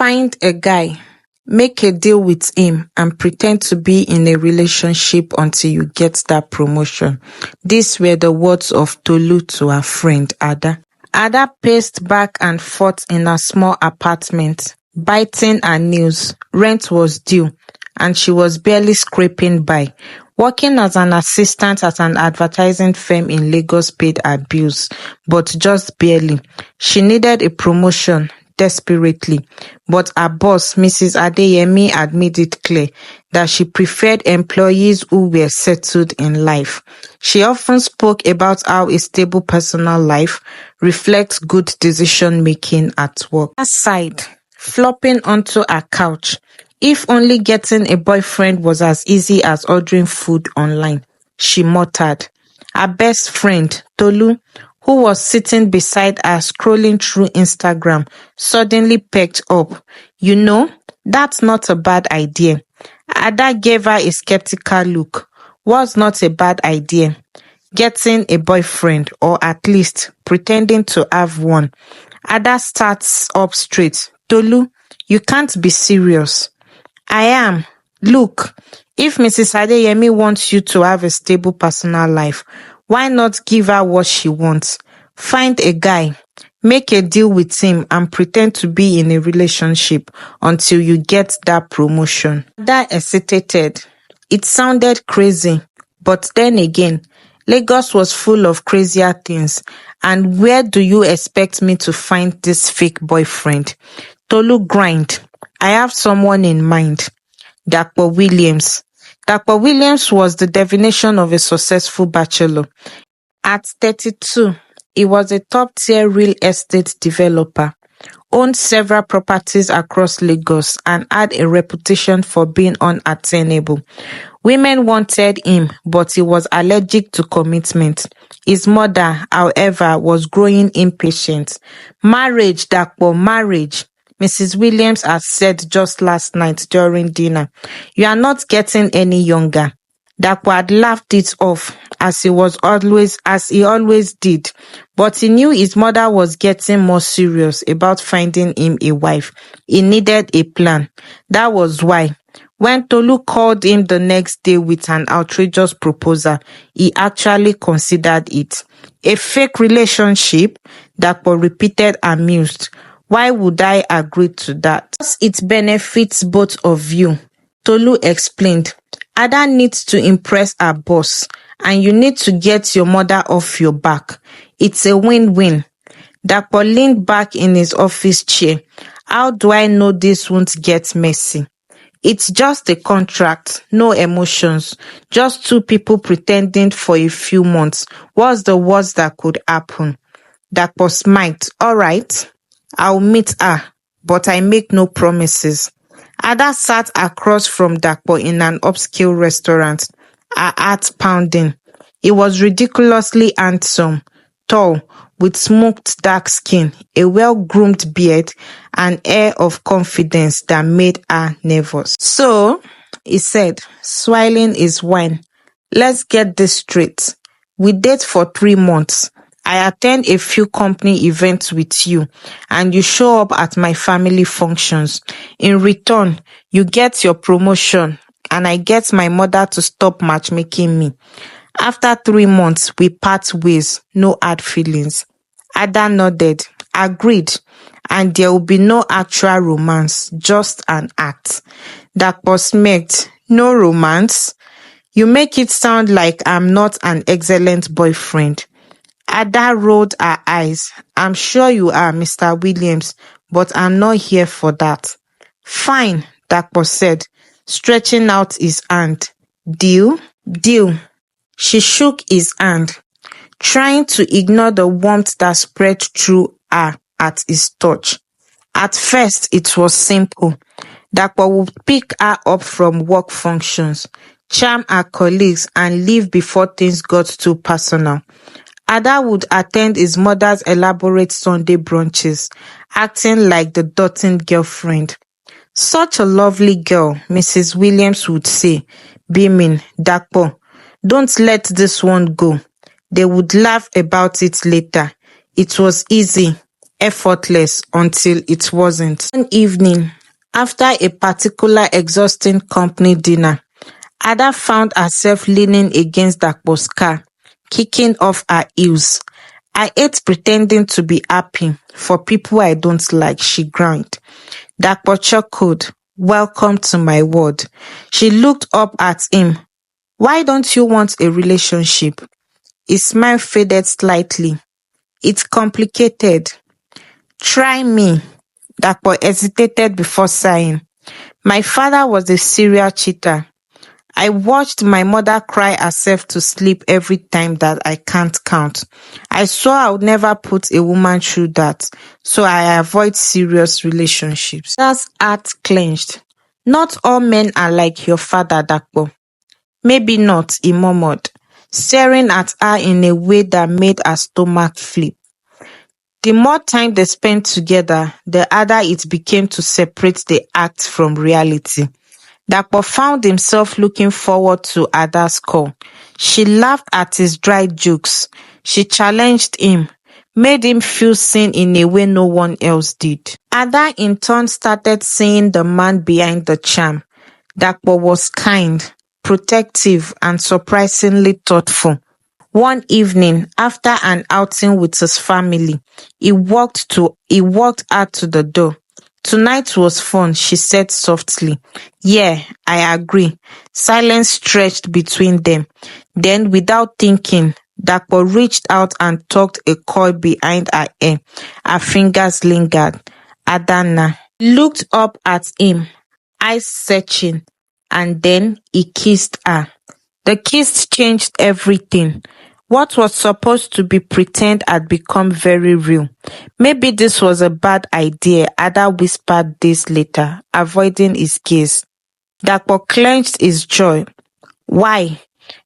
Find a guy, make a deal with him, and pretend to be in a relationship until you get that promotion. These were the words of Tolu to her friend Ada. Ada paced back and forth in her small apartment, biting her nails. Rent was due, and she was barely scraping by. Working as an assistant at an advertising firm in Lagos paid her bills, but just barely. She needed a promotion desperately, but her boss, Mrs. Adeyemi, had made it clear that she preferred employees who were settled in life. She often spoke about how a stable personal life reflects good decision-making at work. Aside, flopping onto a couch, if only getting a boyfriend was as easy as ordering food online, she muttered. Her best friend, Tolu, who was sitting beside her scrolling through Instagram, suddenly perked up. You know, that's not a bad idea. Ada gave her a skeptical look. What's not a bad idea? Getting a boyfriend, or at least pretending to have one. Ada starts up straight. Tolu, you can't be serious. I am. Look, if Mrs. Adeyemi wants you to have a stable personal life, why not give her what she wants? Find a guy, make a deal with him, and pretend to be in a relationship until you get that promotion. Ada hesitated. It sounded crazy, but then again, Lagos was full of crazier things. And where do you expect me to find this fake boyfriend? Tolu grinned. I have someone in mind. Dapo Williams. Dapo Williams was the definition of a successful bachelor. At 32, he was a top-tier real estate developer, owned several properties across Lagos, and had a reputation for being unattainable. Women wanted him, but he was allergic to commitment. His mother, however, was growing impatient. Marriage, Dapo, marriage. Mrs. Williams had said just last night during dinner. You are not getting any younger. Dapo had laughed it off, as he always did. But he knew his mother was getting more serious about finding him a wife. He needed a plan. That was why, when Tolu called him the next day with an outrageous proposal, he actually considered it. A fake relationship? Dapo repeated, amused. Why would I agree to that? Because it benefits both of you, Tolu explained. Ada needs to impress her boss, and you need to get your mother off your back. It's a win-win. Dapo leaned back in his office chair. How do I know this won't get messy? It's just a contract, no emotions. Just two people pretending for a few months. What's the worst that could happen? Dapo smiled. All right. I'll meet her, but I make no promises. Ada sat across from Dapo in an upscale restaurant, her heart pounding. He was ridiculously handsome, tall, with smoked dark skin, a well-groomed beard, and air of confidence that made her nervous. So, he said, swirling his wine, let's get this straight. We date for 3 months. I attend a few company events with you, and you show up at my family functions. In return, you get your promotion, and I get my mother to stop matchmaking me. After 3 months, we part ways, no hard feelings. Ada nodded, agreed, and there will be no actual romance, just an act. Dapo smirked, no romance? You make it sound like I'm not an excellent boyfriend. Ada rolled her eyes. I'm sure you are, Mr. Williams, but I'm not here for that. Fine, Dapo said, stretching out his hand. Deal? Deal. She shook his hand, trying to ignore the warmth that spread through her at his touch. At first, it was simple. Dapo would pick her up from work functions, charm her colleagues, and leave before things got too personal. Ada would attend his mother's elaborate Sunday brunches, acting like the doting girlfriend. Such a lovely girl, Mrs. Williams would say, beaming. Dapo, don't let this one go. They would laugh about it later. It was easy. effortless until it wasn't. One evening, after a particular exhausting company dinner, Ada found herself leaning against Dakpo's car, kicking off her heels. I hate pretending to be happy for people I don't like, she groaned. Dakpo chuckled. Welcome to my world. She looked up at him. Why don't you want a relationship? His smile faded slightly. It's complicated. Try me. Dakpo hesitated before sighing. My father was a serial cheater. I watched my mother cry herself to sleep every time that I can't count. I swore I would never put a woman through that, so I avoid serious relationships. Ada's heart clenched. Not all men are like your father, Dakpo. Maybe not, he murmured, staring at her in a way that made her stomach flip. The more time they spent together, the harder it became to separate the act from reality. Dakpo found himself looking forward to Ada's call. She laughed at his dry jokes. She challenged him, made him feel seen in a way no one else did. Ada in turn started seeing the man behind the charm. Dakpo was kind, protective, and surprisingly thoughtful. One evening, after an outing with his family, he walked her to the door. Tonight was fun, she said softly. Yeah, I agree. Silence stretched between them. Then, without thinking, Dakpo reached out and tucked a coil behind her ear. Her fingers lingered. Adana looked up at him, eyes searching, and then he kissed her. The kiss changed everything. What was supposed to be pretend had become very real. Maybe this was a bad idea, Ada whispered days later, avoiding his gaze. Dakpo clenched his jaw. Why?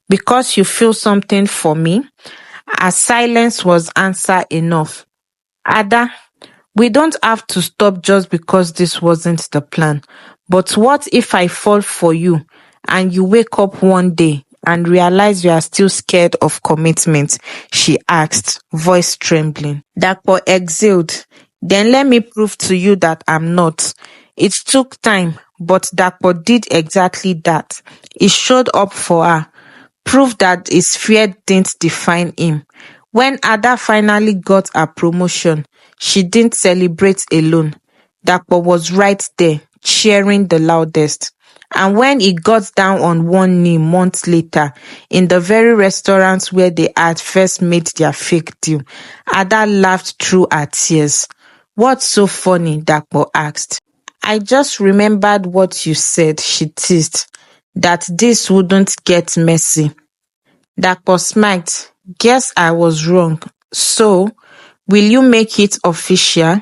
Because you feel something for me? Her silence was answer enough. Ada, we don't have to stop just because this wasn't the plan. But what if I fall for you and you wake up one day and realize you are still scared of commitment? She asked, voice trembling. Dakpo exhaled. Then let me prove to you that I'm not. It took time, but Dakpo did exactly that. He showed up for her, proved that his fear didn't define him. When Ada finally got her promotion, she didn't celebrate alone. Dakpo was right there, cheering the loudest. And when he got down on one knee months later, in the very restaurant where they had first made their fake deal, Ada laughed through her tears. What's so funny? Dakpo asked. I just remembered what you said, she teased, that this wouldn't get messy. Dakpo smiled. Guess I was wrong. So, will you make it official?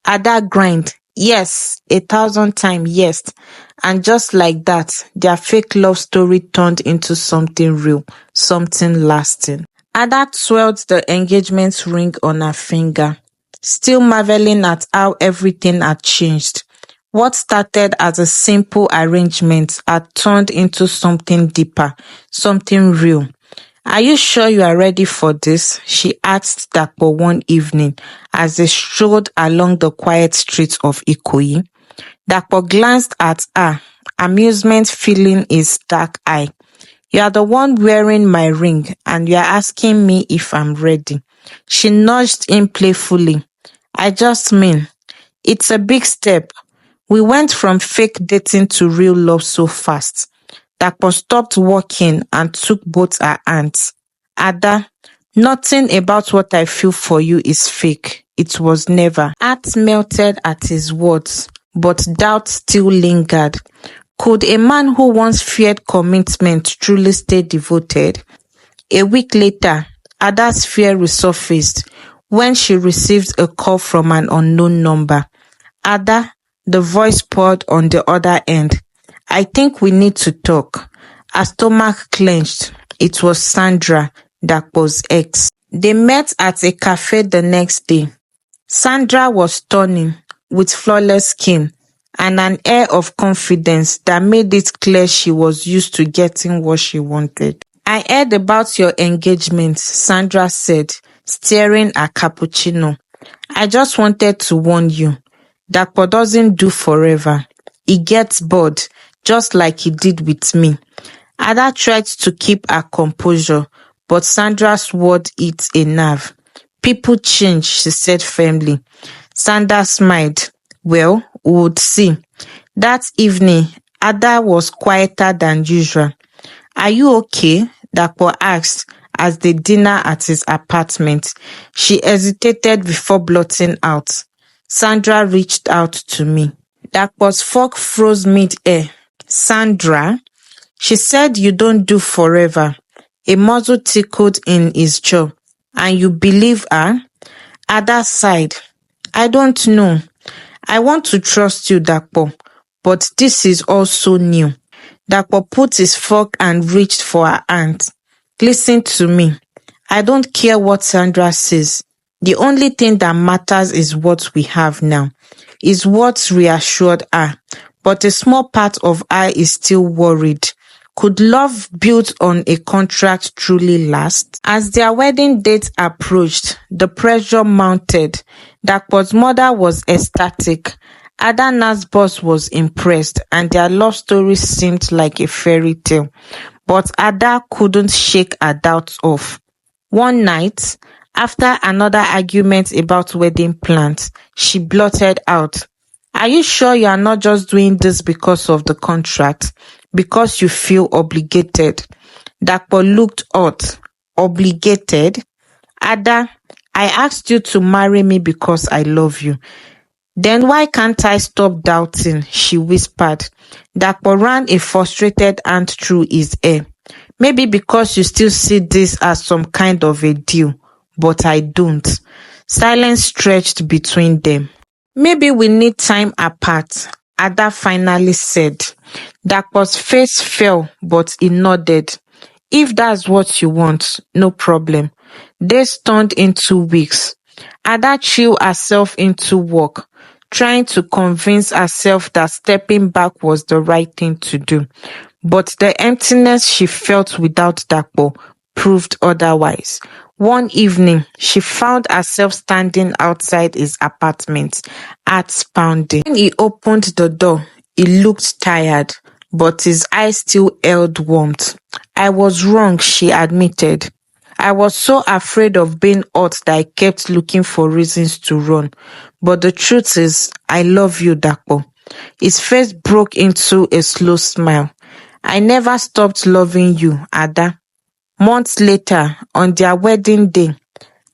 Ada grinned. Yes, 1,000 times yes. And just like that, their fake love story turned into something real, something lasting. Ada twirled the engagement ring on her finger, still marveling at how everything had changed. What started as a simple arrangement had turned into something deeper, something real. Are you sure you are ready for this? She asked Dakpo one evening as they strolled along the quiet streets of Ikoyi. Dakpo glanced at her, amusement filling his dark eye. You are the one wearing my ring and you are asking me if I'm ready. She nudged him playfully. I just mean, it's a big step. We went from fake dating to real love so fast. Dakpo stopped walking and took both her hands. Ada, nothing about what I feel for you is fake. It was never. Heart melted at his words, but doubt still lingered. Could a man who once feared commitment truly stay devoted? A week later, Ada's fear resurfaced when she received a call from an unknown number. Ada, the voice poured on the other end. I think we need to talk. Her stomach clenched. It was Sandra, Dakpo's ex. They met at a cafe the next day. Sandra was stunning, with flawless skin and an air of confidence that made it clear she was used to getting what she wanted. I heard about your engagement, Sandra said, stirring a cappuccino. I just wanted to warn you. Dapo doesn't do forever. He gets bored, just like he did with me. Ada tried to keep her composure, but Sandra's word hit a nerve. People change, she said firmly. Sandra smiled. Well, we would see. That evening, Ada was quieter than usual. Are you okay? Dapo asked as they dinner at his apartment. She hesitated before blurting out. Sandra reached out to me. Dapo's fork froze mid-air. Sandra? She said you don't do forever. A muzzle tickled in his jaw. And you believe her? Ada sighed. I don't know. I want to trust you, Dapo, but this is also new. Dapo put his fork and reached for her hand. Listen to me. I don't care what Sandra says. The only thing that matters is what we have now. Is what reassured her. But a small part of her is still worried. Could love built on a contract truly last? As their wedding date approached, the pressure mounted. Dapo's mother was ecstatic. Adana's boss was impressed, and their love story seemed like a fairy tale. But Ada couldn't shake her doubts off. One night, after another argument about wedding plans, she blurted out, Are you sure you are not just doing this because of the contract? Because you feel obligated? Dapo looked hot. Obligated? Ada, I asked you to marry me because I love you. Then why can't I stop doubting? She whispered. Dapo ran a frustrated hand through his hair. Maybe because you still see this as some kind of a deal, but I don't. Silence stretched between them. Maybe we need time apart, Ada finally said. Dapo's face fell, but he nodded. If that's what you want, no problem. Days turned into weeks. Ada chilled herself into work, trying to convince herself that stepping back was the right thing to do. But the emptiness she felt without Dapo proved otherwise. One evening, she found herself standing outside his apartment, heart pounding. When he opened the door, he looked tired, but his eyes still held warmth. I was wrong, she admitted. I was so afraid of being hurt that I kept looking for reasons to run. But the truth is, I love you, Dapo. His face broke into a slow smile. I never stopped loving you, Ada. Months later, on their wedding day,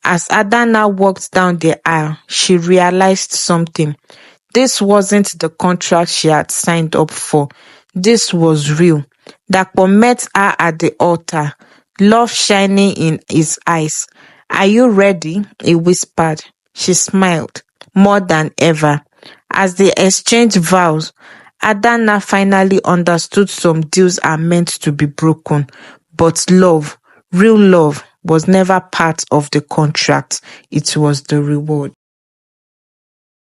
as Adana walked down the aisle, she realized something. This wasn't the contract she had signed up for. This was real. Dapo met her at the altar, love shining in his eyes. Are you ready? He whispered. She smiled, more than ever. As they exchanged vows, Adana finally understood some deals are meant to be broken. But love, real love, was never part of the contract. It was the reward.